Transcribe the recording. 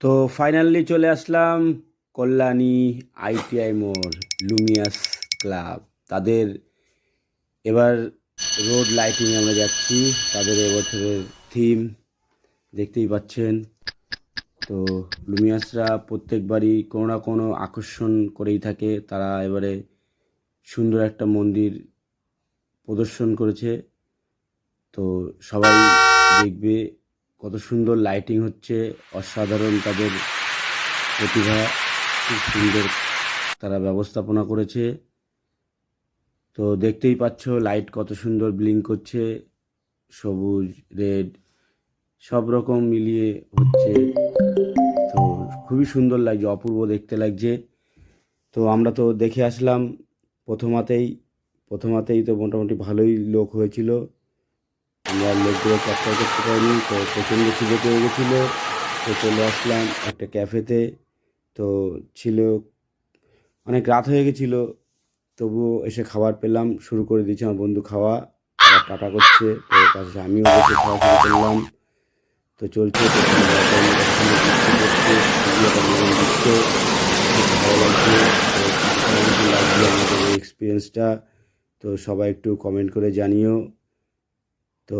তো ফাইনালি চলে আসলাম কল্যাণী আইটিআই মোড় লুমিয়াস ক্লাব। তাদের এবার রোড লাইটিং আমরা যাচ্ছি, তাদের এবছরের থিম দেখতেই পাচ্ছেন। তো লুমিয়াসরা প্রত্যেকবারই কোনো না কোনো আকর্ষণ করেই থাকে। তারা এবারে সুন্দর একটা মন্দির প্রদর্শন করেছে। তো সবাই দেখবে কত সুন্দর লাইটিং হচ্ছে, অসাধারণ তাদের প্রতিভা, খুব সুন্দর তারা ব্যবস্থাপনা করেছে। তো দেখতেই পাচ্ছ লাইট কত সুন্দর ব্লিঙ্ক করছে, সবুজ রেড সব রকম মিলিয়ে হচ্ছে। তো খুবই সুন্দর লাগছে, অপূর্ব দেখতে লাগছে। তো আমরা তো দেখে আসলাম প্রথমাতেই তো মোটামুটি ভালোই লোক হয়েছিল। আমরা লোকগুলো ক্যাপচার করতে পারিনি, তো প্রচণ্ড খিদে পেয়ে গেছিলো। তো চলে আসলাম একটা ক্যাফেতে। তো ছিল অনেক রাত হয়ে গেছিলো, তবুও এসে খাবার পেলাম। শুরু করে দিয়েছে আমার বন্ধু খাওয়া, আবার টাটা করছে। তো পাশে আমিও বসে খাওয়া শুরু করলাম। তো চলছে, তো দিচ্ছে, খুব ভালো লাগছে। তো কেমন লাগছে আমাদের এই এক্সপিরিয়েন্সটা, তো সবাই একটু কমেন্ট করে জানিও। তো